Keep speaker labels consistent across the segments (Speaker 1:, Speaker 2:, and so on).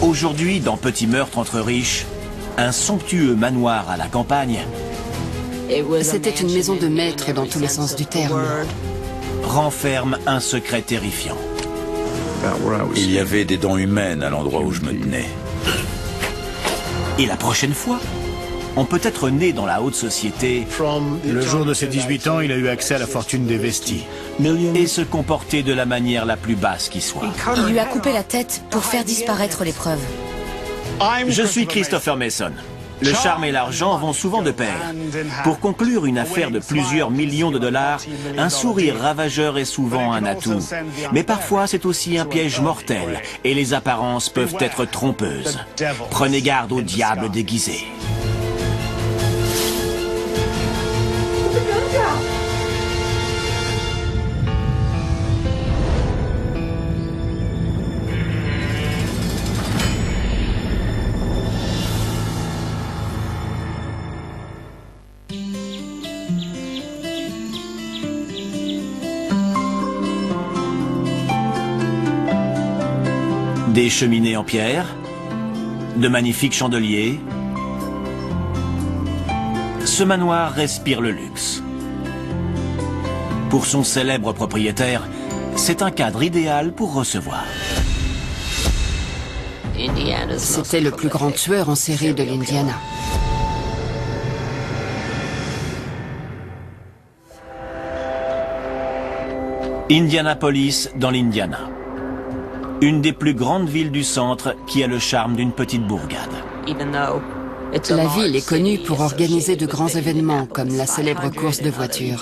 Speaker 1: Aujourd'hui, dans Petit meurtre entre riches, un somptueux manoir à la campagne
Speaker 2: C'était une maison de maître dans tous les sens du terme.
Speaker 1: renferme un secret terrifiant.
Speaker 3: Il y avait des dents humaines à l'endroit où je me tenais.
Speaker 1: Et la prochaine fois, on peut être né dans la haute société
Speaker 4: Le jour de ses 18 ans, il a eu accès à la fortune des vestis.
Speaker 1: et se comporter de la manière la plus basse qui soit.
Speaker 5: Il lui a coupé la tête pour faire disparaître les preuves.
Speaker 1: Je suis Christopher Mason. Le charme et l'argent vont souvent de pair. Pour conclure une affaire de plusieurs millions de dollars, un sourire ravageur est souvent un atout. Mais parfois, c'est aussi un piège mortel et les apparences peuvent être trompeuses. Prenez garde au diable déguisé. Des cheminées en pierre, de magnifiques chandeliers. Ce manoir respire le luxe. Pour son célèbre propriétaire, c'est un cadre idéal pour recevoir.
Speaker 2: C'était le plus grand tueur en série de l'Indiana.
Speaker 1: Indianapolis dans l'Indiana. Une des plus grandes villes du centre qui a le charme d'une petite bourgade.
Speaker 2: La ville est connue pour organiser de grands événements comme la célèbre course de voitures.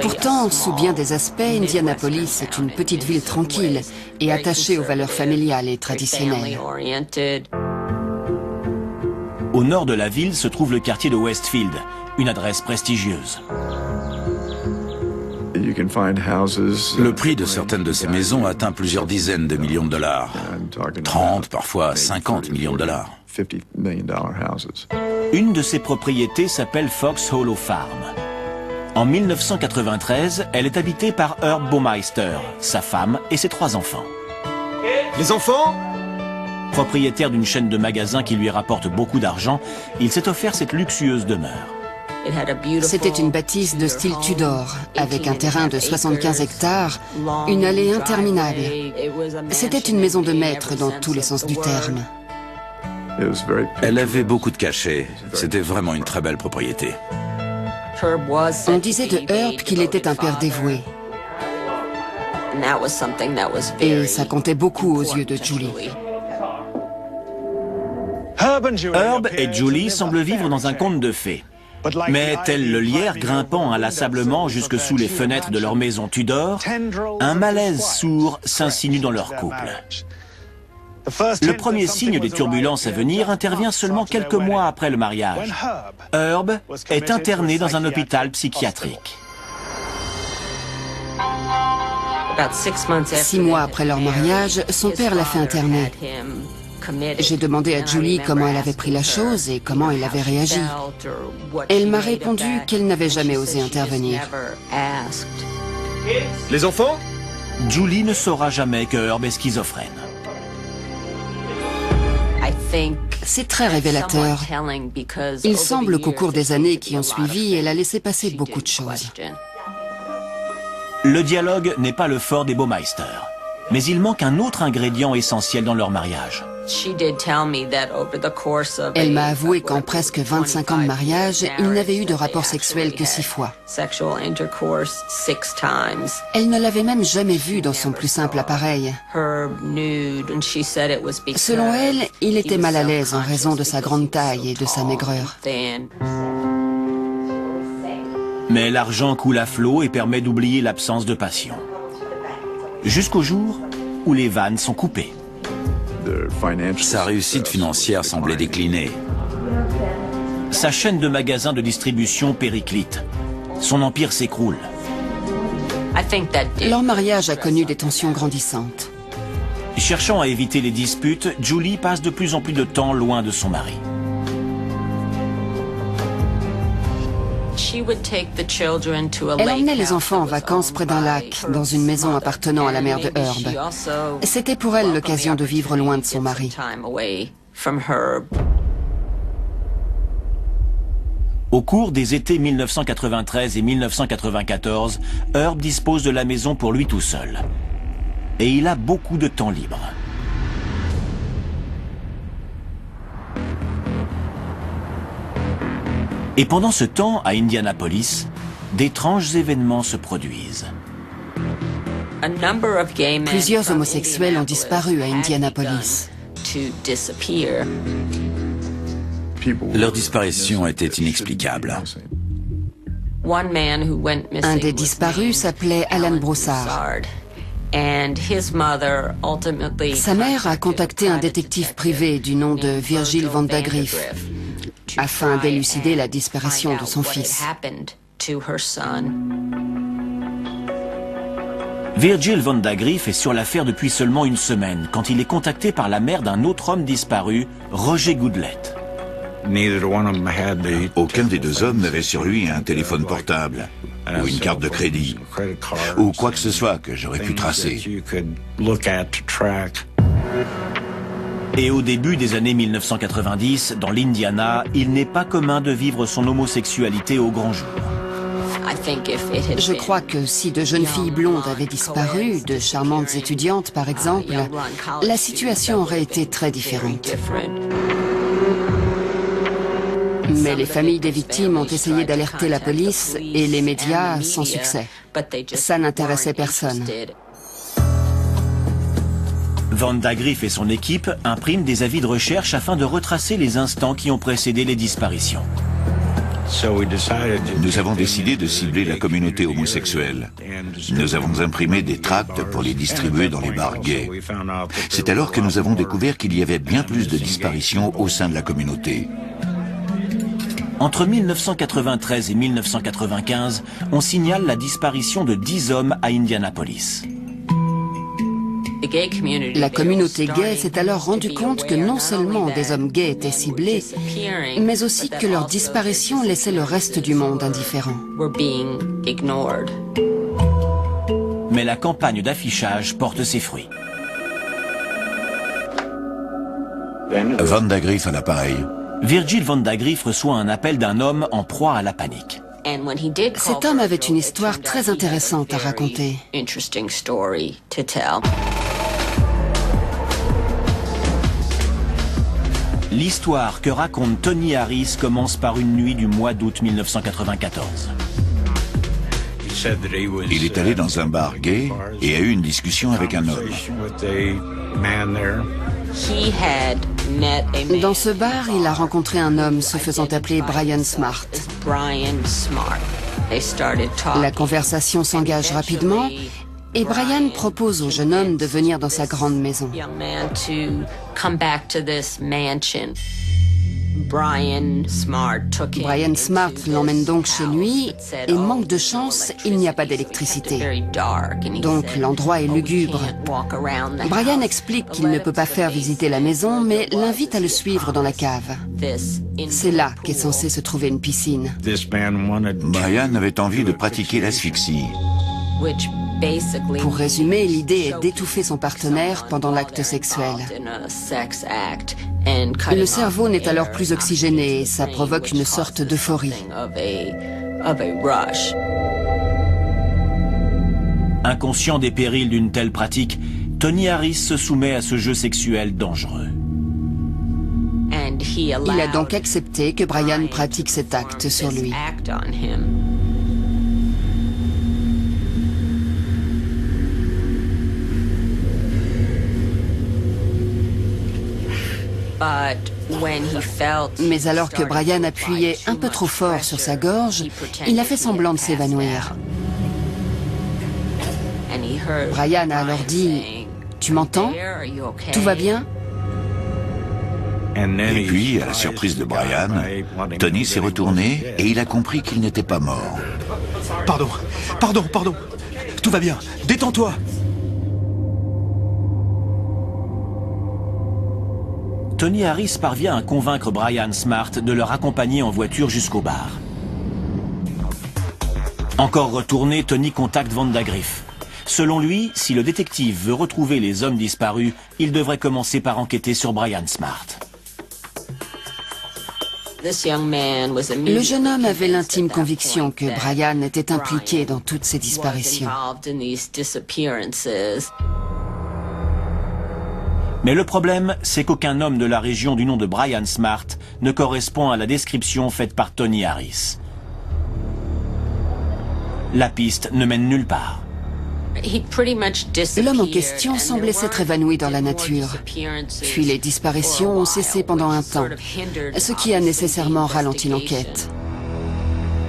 Speaker 2: Pourtant, sous bien des aspects, Indianapolis est une petite ville tranquille et attachée aux valeurs familiales et traditionnelles.
Speaker 1: Au nord de la ville se trouve le quartier de Westfield, une adresse prestigieuse.
Speaker 3: Le prix de certaines de ces maisons atteint plusieurs dizaines de millions de dollars. 30, parfois 50 millions de dollars.
Speaker 1: Une de ses propriétés s'appelle Fox Hollow Farm. En 1993, elle est habitée par Herb Baumeister, sa femme et ses 3 enfants.
Speaker 6: Les enfants?
Speaker 1: Propriétaire d'une chaîne de magasins qui lui rapporte beaucoup d'argent, il s'est offert cette luxueuse demeure.
Speaker 2: C'était une bâtisse de style Tudor, avec un terrain de 75 hectares, une allée interminable. C'était une maison de maître dans tous les sens du terme.
Speaker 3: Elle avait beaucoup de cachets. C'était vraiment une très belle propriété.
Speaker 2: On disait de Herb qu'il était un père dévoué. Et ça comptait beaucoup aux yeux de Julie.
Speaker 1: Herb et Julie semblent vivre dans un conte de fées. Mais tel le lierre grimpant inlassablement jusque sous les fenêtres de leur maison Tudor, un malaise sourd s'insinue dans leur couple. Le premier signe des turbulences à venir intervient seulement quelques mois après le mariage. Herb est interné dans un hôpital psychiatrique.
Speaker 2: 6 mois après leur mariage, son père l'a fait interner. J'ai demandé à Julie comment elle avait pris la chose et comment elle avait réagi. Elle m'a répondu qu'elle n'avait jamais osé intervenir.
Speaker 6: Les enfants?
Speaker 1: Julie ne saura jamais que Herb est schizophrène.
Speaker 2: C'est très révélateur. Il semble qu'au cours des années qui ont suivi, elle a laissé passer beaucoup de choses.
Speaker 1: Le dialogue n'est pas le fort des Baumeister, mais il manque un autre ingrédient essentiel dans leur mariage.
Speaker 2: Elle m'a avoué qu'en presque 25 ans de mariage, il n'avait eu de rapport sexuel que 6 fois. Elle ne l'avait même jamais vu dans son plus simple appareil. Selon elle, il était mal à l'aise en raison de sa grande taille et de sa maigreur.
Speaker 1: Mais l'argent coule à flot et permet d'oublier l'absence de passion. Jusqu'au jour où les vannes sont coupées.
Speaker 3: Sa réussite financière semblait décliner.
Speaker 1: Sa chaîne de magasins de distribution périclite. Son empire s'écroule.
Speaker 2: Leur mariage a connu des tensions grandissantes.
Speaker 1: Cherchant à éviter les disputes, Julie passe de plus en plus de temps loin de son mari.
Speaker 2: Elle emmenait les enfants en vacances près d'un lac, dans une maison appartenant à la mère de Herb. C'était pour elle l'occasion de vivre loin de son mari.
Speaker 1: Au cours des étés 1993 et 1994, Herb dispose de la maison pour lui tout seul. Et il a beaucoup de temps libre. Et pendant ce temps, à Indianapolis, d'étranges événements se produisent.
Speaker 2: Plusieurs homosexuels ont disparu à Indianapolis.
Speaker 3: Leur disparition était inexplicable.
Speaker 2: Un des disparus s'appelait Alan Broussard. Sa mère a contacté un détective privé du nom de Virgil Vandagriff afin d'élucider la disparition de son fils.
Speaker 1: Virgil Vandagriff est sur l'affaire depuis seulement une semaine quand il est contacté par la mère d'un autre homme disparu, Roger Goodlett.
Speaker 7: Aucun des deux hommes n'avait sur lui un téléphone portable, ou une carte de crédit, ou quoi que ce soit que j'aurais pu tracer.
Speaker 1: Et au début des années 1990, dans l'Indiana, il n'est pas commun de vivre son homosexualité au grand jour.
Speaker 2: Je crois que si de jeunes filles blondes avaient disparu, de charmantes étudiantes par exemple, la situation aurait été très différente. Mais les familles des victimes ont essayé d'alerter la police et les médias sans succès. Ça n'intéressait personne.
Speaker 1: Vandagriff et son équipe impriment des avis de recherche afin de retracer les instants qui ont précédé les disparitions.
Speaker 7: Nous avons décidé de cibler la communauté homosexuelle. Nous avons imprimé des tracts pour les distribuer dans les bars gays. C'est alors que nous avons découvert qu'il y avait bien plus de disparitions au sein de la communauté.
Speaker 1: Entre 1993 et 1995, on signale la disparition de 10 hommes à Indianapolis.
Speaker 2: La communauté gay s'est alors rendue compte que non seulement des hommes gays étaient ciblés, mais aussi que leur disparition laissait le reste du monde indifférent.
Speaker 1: Mais la campagne d'affichage porte ses fruits.
Speaker 7: Vandagriff à l'appareil.
Speaker 1: Virgil Vandagriff reçoit un appel d'un homme en proie à la panique.
Speaker 2: Cet homme avait une histoire très intéressante à raconter.
Speaker 1: L'histoire que raconte Tony Harris commence par une nuit du mois d'août 1994.
Speaker 7: Il est allé dans un bar gay et a eu une discussion avec un homme.
Speaker 2: Dans ce bar, il a rencontré un homme se faisant appeler Brian Smart. La conversation s'engage rapidement et Brian propose au jeune homme de venir dans sa grande maison. Brian Smart l'emmène donc chez lui et manque de chance, il n'y a pas d'électricité. Donc l'endroit est lugubre. Brian explique qu'il ne peut pas faire visiter la maison mais l'invite à le suivre dans la cave. C'est là qu'est censée se trouver une piscine.
Speaker 7: Brian avait envie de pratiquer l'asphyxie.
Speaker 2: Pour résumer, l'idée est d'étouffer son partenaire pendant l'acte sexuel. Le cerveau n'est alors plus oxygéné et ça provoque une sorte d'euphorie.
Speaker 1: Inconscient des périls d'une telle pratique, Tony Harris se soumet à ce jeu sexuel dangereux.
Speaker 2: Il a donc accepté que Brian pratique cet acte sur lui. Mais alors que Brian appuyait un peu trop fort sur sa gorge, il a fait semblant de s'évanouir. Brian a alors dit « Tu m'entends? Tout va bien ?»
Speaker 7: Et puis, à la surprise de Brian, Tony s'est retourné et il a compris qu'il n'était pas mort.
Speaker 6: Pardon. Tout va bien. Détends-toi.
Speaker 1: Tony Harris parvient à convaincre Brian Smart de le raccompagner en voiture jusqu'au bar. Encore retourné, Tony contacte Vandagriff. Selon lui, si le détective veut retrouver les hommes disparus, il devrait commencer par enquêter sur Brian Smart.
Speaker 2: Le jeune homme avait l'intime conviction que Brian était impliqué dans toutes ces disparitions.
Speaker 1: Mais le problème, c'est qu'aucun homme de la région du nom de Brian Smart ne correspond à la description faite par Tony Harris. La piste ne mène nulle part.
Speaker 2: L'homme en question semblait s'être évanoui dans la nature. Puis les disparitions ont cessé pendant un temps, ce qui a nécessairement ralenti l'enquête.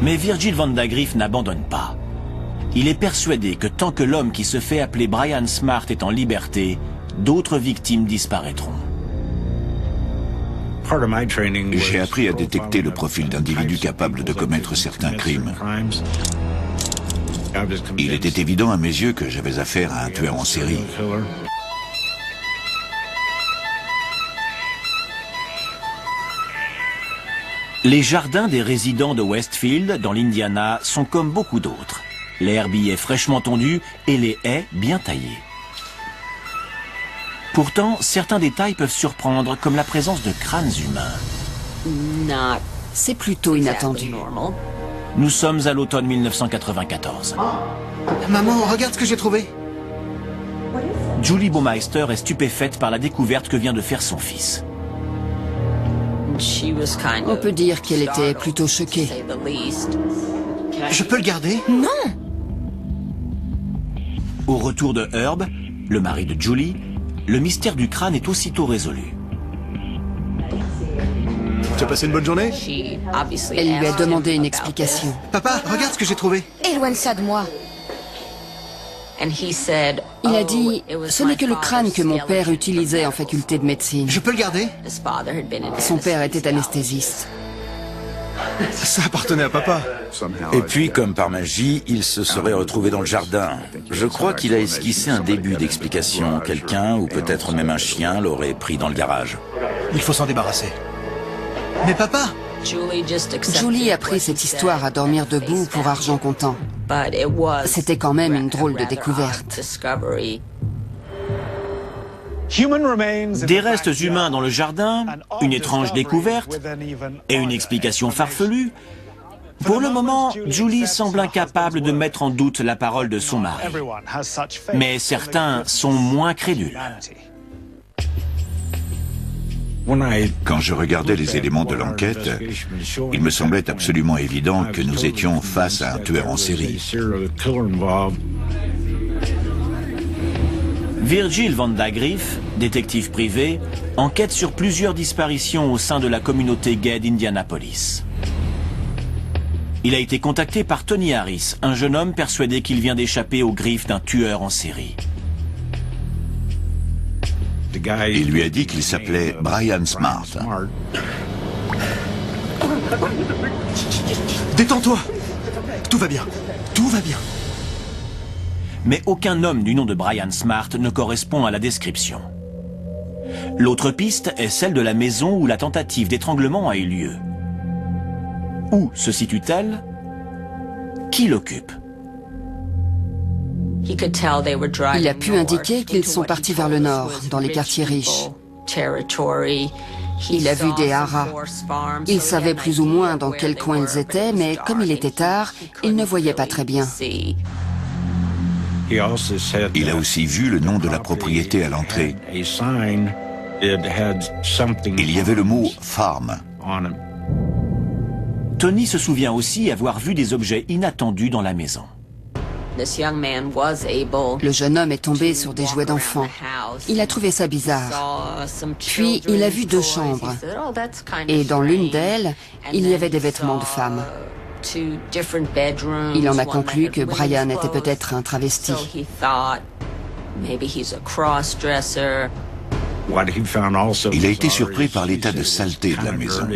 Speaker 1: Mais Virgil Vandagriff n'abandonne pas. Il est persuadé que tant que l'homme qui se fait appeler Brian Smart est en liberté, d'autres victimes disparaîtront.
Speaker 7: J'ai appris à détecter le profil d'individus capables de commettre certains crimes. Il était évident à mes yeux que j'avais affaire à un tueur en série.
Speaker 1: Les jardins des résidents de Westfield, dans l'Indiana, sont comme beaucoup d'autres. L'herbe y est fraîchement tondue et les haies bien taillées. Pourtant, certains détails peuvent surprendre, comme la présence de crânes humains.
Speaker 2: C'est plutôt inattendu.
Speaker 1: Nous sommes à l'automne 1994.
Speaker 6: Maman, regarde ce que j'ai trouvé.
Speaker 1: Julie Baumeister est stupéfaite par la découverte que vient de faire son fils.
Speaker 2: On peut dire qu'elle était plutôt choquée.
Speaker 6: Je peux le garder?
Speaker 5: Non!
Speaker 1: Au retour de Herb, le mari de Julie, le mystère du crâne est aussitôt résolu.
Speaker 6: Tu as passé une bonne journée?
Speaker 2: Elle lui a demandé une explication.
Speaker 6: Papa, regarde ce que j'ai trouvé.
Speaker 5: Éloigne ça de moi.
Speaker 2: Il a dit « Ce n'est que le crâne que mon père utilisait en faculté de médecine.
Speaker 6: Je peux le garder? »
Speaker 2: Son père était anesthésiste.
Speaker 6: Ça appartenait à papa.
Speaker 3: Et puis, comme par magie, il se serait retrouvé dans le jardin. Je crois qu'il a esquissé un début d'explication. Quelqu'un, ou peut-être même un chien, l'aurait pris dans le garage.
Speaker 6: Il faut s'en débarrasser. Mais papa!
Speaker 2: Julie a pris cette histoire à dormir debout pour argent comptant. C'était quand même une drôle de découverte.
Speaker 1: Des restes humains dans le jardin, une étrange découverte et une explication farfelue. Pour le moment, Julie semble incapable de mettre en doute la parole de son mari. Mais certains sont moins crédules.
Speaker 7: Quand je regardais les éléments de l'enquête, il me semblait absolument évident que nous étions face à un tueur en série.
Speaker 1: Virgil Vandagriff, détective privé, enquête sur plusieurs disparitions au sein de la communauté gay d'Indianapolis. Il a été contacté par Tony Harris, un jeune homme persuadé qu'il vient d'échapper aux griffes d'un tueur en série.
Speaker 7: Il lui a dit qu'il s'appelait Brian Smart.
Speaker 6: Détends-toi! Tout va bien. Tout va bien.
Speaker 1: Mais aucun homme du nom de Brian Smart ne correspond à la description. L'autre piste est celle de la maison où la tentative d'étranglement a eu lieu. Où se situe-t-elle? Qui l'occupe?
Speaker 2: Il a pu indiquer qu'ils sont partis vers le nord, dans les quartiers riches. Il a vu des haras. Il savait plus ou moins dans quel coin ils étaient, mais comme il était tard, il ne voyait pas très bien.
Speaker 7: Il a aussi vu le nom de la propriété à l'entrée. Il y avait le mot « farm ».
Speaker 1: Tony se souvient aussi avoir vu des objets inattendus dans la maison.
Speaker 2: Le jeune homme est tombé sur des jouets d'enfants. Il a trouvé ça bizarre. Puis il a vu 2 chambres. Et dans l'une d'elles, il y avait des vêtements de femmes. Il en a conclu que Brian était peut-être un travesti.
Speaker 7: Il a été surpris par l'état de saleté de la maison.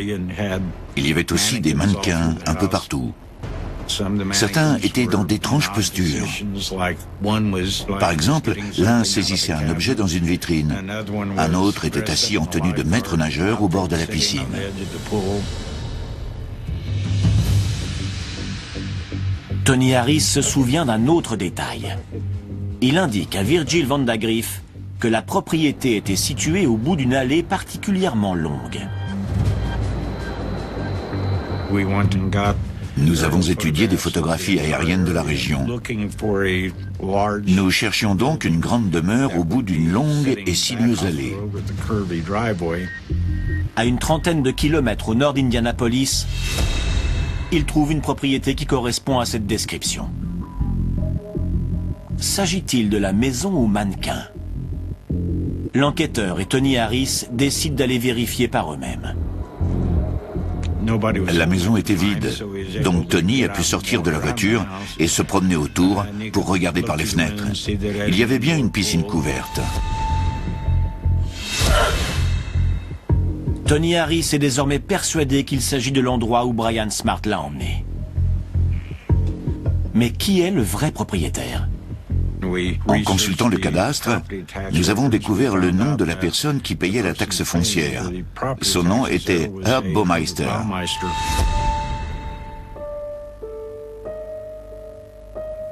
Speaker 7: Il y avait aussi des mannequins un peu partout. Certains étaient dans d'étranges postures. Par exemple, l'un saisissait un objet dans une vitrine. Un autre était assis en tenue de maître nageur au bord de la piscine.
Speaker 1: Tony Harris se souvient d'un autre détail. Il indique à Virgil Vandagriff que la propriété était située au bout d'une allée particulièrement longue.
Speaker 7: Nous avons étudié des photographies aériennes de la région. Nous cherchions donc une grande demeure au bout d'une longue et sinueuse allée.
Speaker 1: À une trentaine de kilomètres au nord d'Indianapolis, il trouve une propriété qui correspond à cette description. S'agit-il de la maison au mannequin? L'enquêteur et Tony Harris décident d'aller vérifier par eux-mêmes.
Speaker 7: La maison était vide, donc Tony a pu sortir de la voiture et se promener autour pour regarder par les fenêtres. Il y avait bien une piscine couverte.
Speaker 1: Tony Harris est désormais persuadé qu'il s'agit de l'endroit où Brian Smart l'a emmené. Mais qui est le vrai propriétaire?
Speaker 7: En consultant le cadastre, nous avons découvert le nom de la personne qui payait la taxe foncière. Son nom était Herb Baumeister.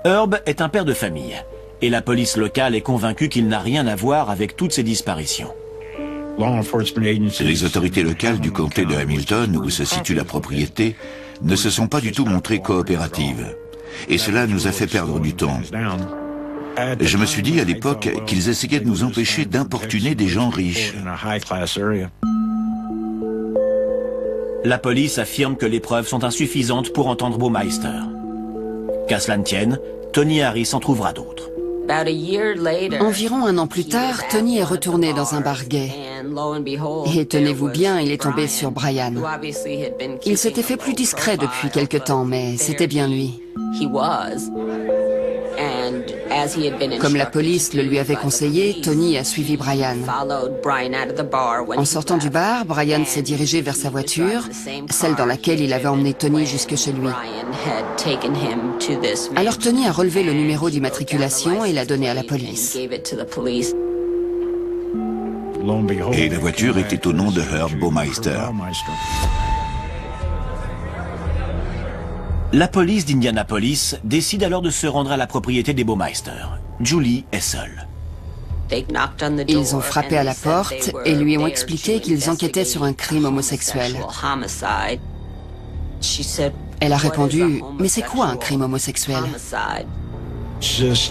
Speaker 1: Herb est un père de famille, et la police locale est convaincue qu'il n'a rien à voir avec toutes ces disparitions.
Speaker 7: Les autorités locales du comté de Hamilton, où se situe la propriété, ne se sont pas du tout montrées coopératives. Et cela nous a fait perdre du temps. Je me suis dit à l'époque qu'ils essayaient de nous empêcher d'importuner des gens riches.
Speaker 1: La police affirme que les preuves sont insuffisantes pour entendre Baumeister. Qu'à cela ne tienne, Tony Harris en trouvera d'autres.
Speaker 2: Environ un an plus tard, Tony est retourné dans un bar gay. Et tenez-vous bien, il est tombé sur Brian. Il s'était fait plus discret depuis quelque temps, mais c'était bien lui. Comme la police le lui avait conseillé, Tony a suivi Brian. En sortant du bar, Brian s'est dirigé vers sa voiture, celle dans laquelle il avait emmené Tony jusque chez lui. Alors Tony a relevé le numéro d'immatriculation et l'a donné à la police.
Speaker 7: Et la voiture était au nom de Herb Baumeister.
Speaker 1: La police d'Indianapolis décide alors de se rendre à la propriété des Baumeister. Julie est seule.
Speaker 2: Ils ont frappé à la porte et lui ont expliqué qu'ils enquêtaient sur un crime homosexuel. Elle a répondu « Mais c'est quoi un crime homosexuel ?»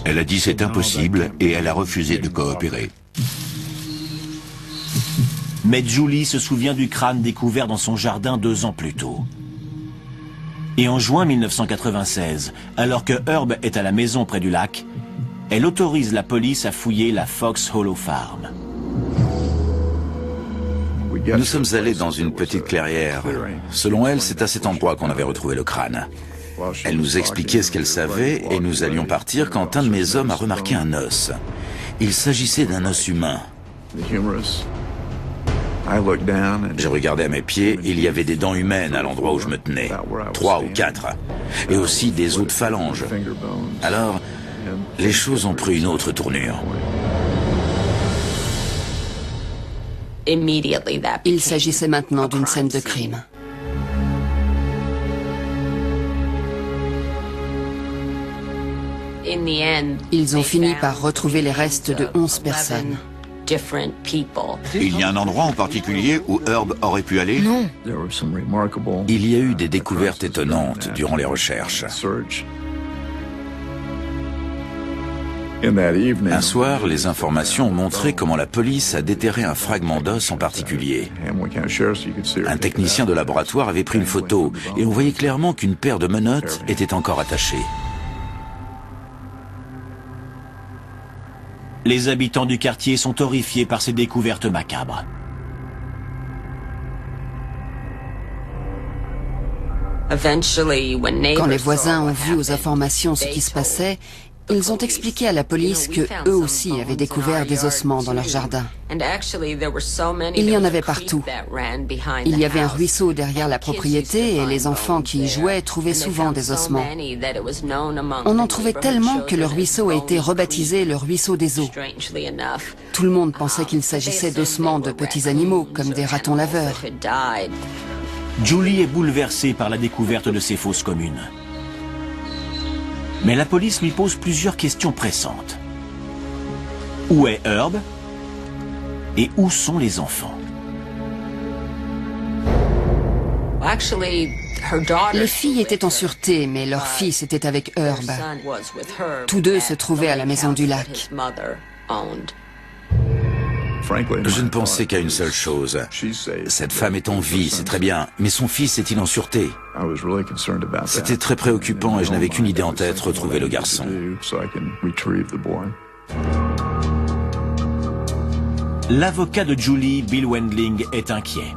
Speaker 7: Elle a dit c'est impossible et elle a refusé de coopérer.
Speaker 1: Mais Julie se souvient du crâne découvert dans son jardin 2 ans plus tôt. Et en juin 1996, alors que Herb est à la maison près du lac, elle autorise la police à fouiller la Fox Hollow Farm.
Speaker 3: Nous sommes allés dans une petite clairière. Selon elle, c'est à cet endroit qu'on avait retrouvé le crâne. Elle nous expliquait ce qu'elle savait et nous allions partir quand un de mes hommes a remarqué un os. Il s'agissait d'un os humain. J'ai regardé à mes pieds, il y avait des dents humaines à l'endroit où je me tenais. 3 ou 4. Et aussi des os de phalanges. Alors, les choses ont pris une autre tournure.
Speaker 2: Il s'agissait maintenant d'une scène de crime. Ils ont fini par retrouver les restes de 11 personnes.
Speaker 7: Il y a un endroit en particulier où Herb aurait pu aller?
Speaker 5: Non.
Speaker 3: Il y a eu des découvertes étonnantes durant les recherches. Un soir, les informations ont montré comment la police a déterré un fragment d'os en particulier. Un technicien de laboratoire avait pris une photo et on voyait clairement qu'une paire de menottes était encore attachée.
Speaker 1: Les habitants du quartier sont horrifiés par ces découvertes macabres.
Speaker 2: Quand les voisins ont vu aux informations ce qui se passait, ils ont expliqué à la police que eux aussi avaient découvert des ossements dans leur jardin. Il y en avait partout. Il y avait un ruisseau derrière la propriété et les enfants qui y jouaient trouvaient souvent des ossements. On en trouvait tellement que le ruisseau a été rebaptisé le ruisseau des os. Tout le monde pensait qu'il s'agissait d'ossements de petits animaux, comme des ratons laveurs.
Speaker 1: Julie est bouleversée par la découverte de ces fosses communes. Mais la police lui pose plusieurs questions pressantes. Où est Herb? Et où sont les enfants?
Speaker 2: Les filles étaient en sûreté, mais leur fils était avec Herb. Tous deux se trouvaient à la maison du lac.
Speaker 3: Je ne pensais qu'à une seule chose. Cette femme est en vie, c'est très bien, mais son fils est-il en sûreté? C'était très préoccupant et je n'avais qu'une idée en tête, retrouver le garçon.
Speaker 1: L'avocat de Julie, Bill Wendling, est inquiet.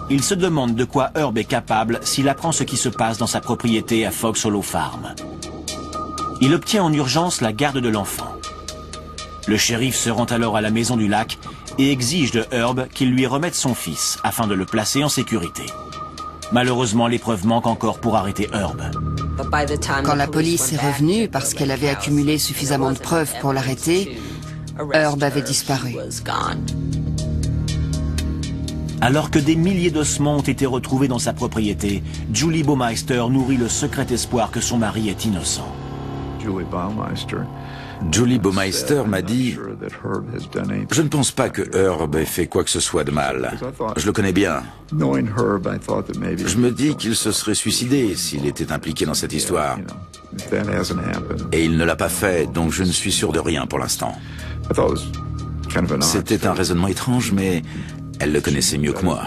Speaker 1: Il se demande de quoi Herb est capable s'il apprend ce qui se passe dans sa propriété à Fox Hollow Farm. Il obtient en urgence la garde de l'enfant. Le shérif se rend alors à la maison du lac et exige de Herb qu'il lui remette son fils afin de le placer en sécurité. Malheureusement, les preuves manquent encore pour arrêter Herb.
Speaker 2: Quand la police est revenue, parce qu'elle avait accumulé suffisamment de preuves pour l'arrêter, Herb avait disparu.
Speaker 1: Alors que des milliers d'ossements ont été retrouvés dans sa propriété, Julie Baumeister nourrit le secret espoir que son mari est innocent.
Speaker 3: Julie Baumeister m'a dit « Je ne pense pas que Herb ait fait quoi que ce soit de mal. Je le connais bien. Je me dis qu'il se serait suicidé s'il était impliqué dans cette histoire. Et il ne l'a pas fait, donc je ne suis sûr de rien pour l'instant. » C'était un raisonnement étrange, mais elle le connaissait mieux que moi.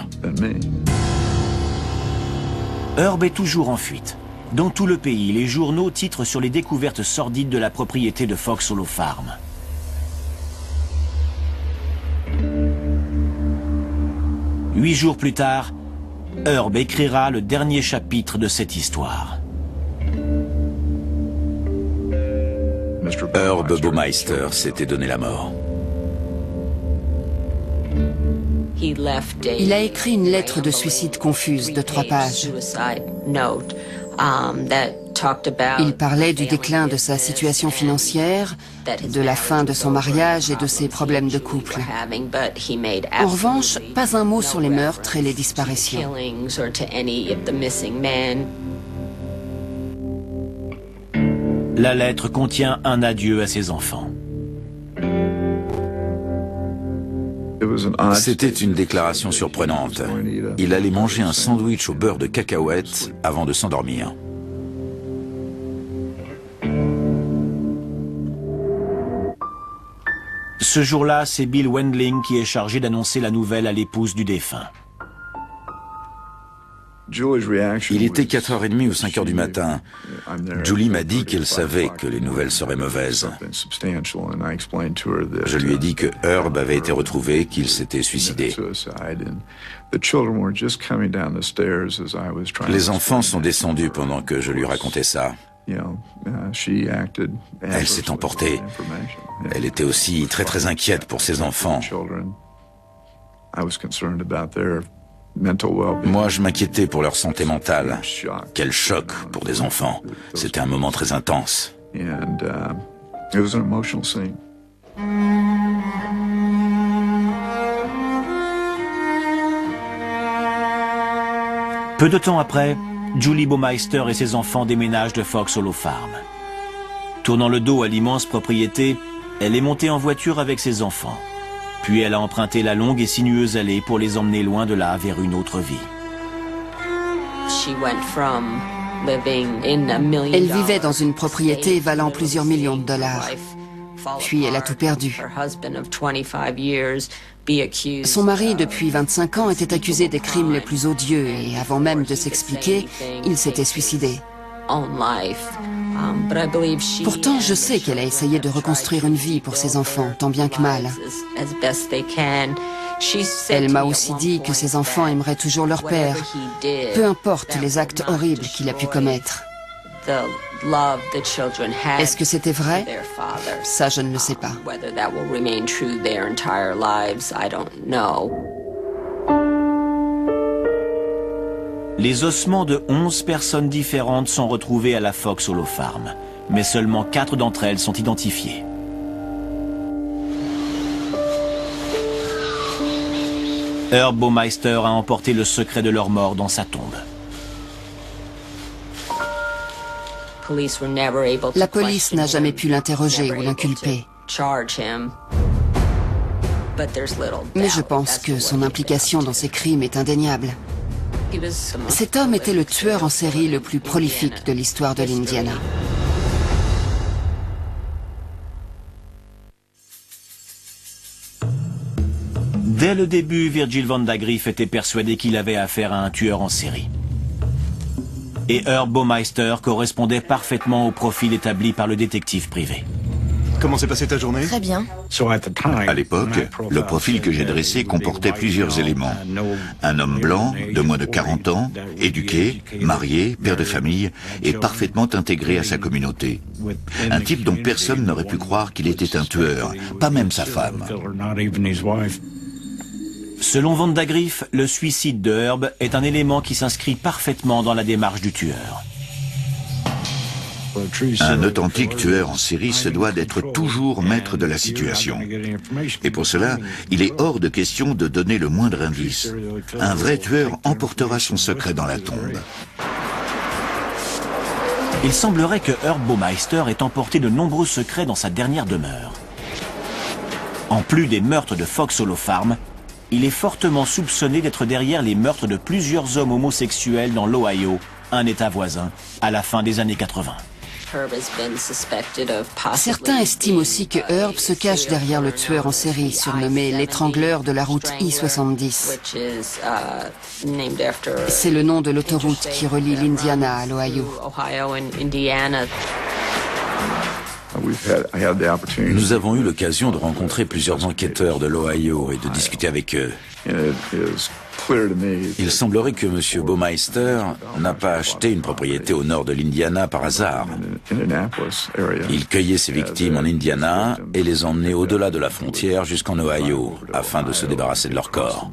Speaker 1: Herb est toujours en fuite. Dans tout le pays, les journaux titrent sur les découvertes sordides de la propriété de Fox Hollow Farm. Huit jours plus tard, Herb écrira le dernier chapitre de cette histoire.
Speaker 3: Herb Baumeister s'était donné la mort.
Speaker 2: Il a écrit une lettre de suicide confuse de 3 pages. Il parlait du déclin de sa situation financière, de la fin de son mariage et de ses problèmes de couple. En revanche, pas un mot sur les meurtres et les disparitions.
Speaker 1: La lettre contient un adieu à ses enfants.
Speaker 3: C'était une déclaration surprenante. Il allait manger un sandwich au beurre de cacahuètes avant de s'endormir.
Speaker 1: Ce jour-là, c'est Bill Wendling qui est chargé d'annoncer la nouvelle à l'épouse du défunt.
Speaker 3: Il était 4h30 ou 5h du matin. Julie m'a dit qu'elle savait que les nouvelles seraient mauvaises. Je lui ai dit que Herb avait été retrouvé, qu'il s'était suicidé. Les enfants sont descendus pendant que je lui racontais ça. Elle s'est emportée. Elle était aussi très inquiète pour ses enfants. Moi, je m'inquiétais pour leur santé mentale. Quel choc pour des enfants. C'était un moment très intense.
Speaker 1: Peu de temps après, Julie Baumeister et ses enfants déménagent de Fox Hollow Farm. Tournant le dos à l'immense propriété, elle est montée en voiture avec ses enfants. Puis elle a emprunté la longue et sinueuse allée pour les emmener loin de là vers une autre vie.
Speaker 2: Elle vivait dans une propriété valant plusieurs millions de dollars. Puis elle a tout perdu. Son mari, depuis 25 ans, était accusé des crimes les plus odieux et avant même de s'expliquer, il s'était suicidé. Pourtant, je sais qu'elle a essayé de reconstruire une vie pour ses enfants, tant bien que mal. Elle m'a aussi dit que ses enfants aimeraient toujours leur père, peu importe les actes horribles qu'il a pu commettre. Est-ce que c'était vrai? Ça, je ne le sais pas.
Speaker 1: Les ossements de 11 personnes différentes sont retrouvés à la Fox Hollow Farm, mais seulement 4 d'entre elles sont identifiées. Herb Baumeister a emporté le secret de leur mort dans sa tombe.
Speaker 2: La police n'a jamais pu l'interroger ou l'inculper. Mais je pense que son implication dans ces crimes est indéniable. Cet homme était le tueur en série le plus prolifique de l'histoire de l'Indiana.
Speaker 1: Dès le début, Virgil Vandagriff était persuadé qu'il avait affaire à un tueur en série. Et Herb Baumeister correspondait parfaitement au profil établi par le détective privé.
Speaker 6: Comment s'est passée ta journée?
Speaker 5: Très bien.
Speaker 7: À l'époque, le profil que j'ai dressé comportait plusieurs éléments. Un homme blanc, de moins de 40 ans, éduqué, marié, père de famille, et parfaitement intégré à sa communauté. Un type dont personne n'aurait pu croire qu'il était un tueur, pas même sa femme.
Speaker 1: Selon Vandagriff, le suicide de Herb est un élément qui s'inscrit parfaitement dans la démarche du tueur.
Speaker 7: Un authentique tueur en série se doit d'être toujours maître de la situation. Et pour cela, il est hors de question de donner le moindre indice. Un vrai tueur emportera son secret dans la tombe.
Speaker 1: Il semblerait que Herb Baumeister ait emporté de nombreux secrets dans sa dernière demeure. En plus des meurtres de Fox Hollow Farm, il est fortement soupçonné d'être derrière les meurtres de plusieurs hommes homosexuels dans l'Ohio, un État voisin, à la fin des années 80.
Speaker 2: Certains estiment aussi que Herb se cache derrière le tueur en série, surnommé l'étrangleur de la route I-70. C'est le nom de l'autoroute qui relie l'Indiana à l'Ohio.
Speaker 3: Nous avons eu l'occasion de rencontrer plusieurs enquêteurs de l'Ohio et de discuter avec eux. Il semblerait que M. Baumeister n'a pas acheté une propriété au nord de l'Indiana par hasard. Il cueillait ses victimes en Indiana et les emmenait au-delà de la frontière jusqu'en Ohio, afin de se débarrasser de leur corps.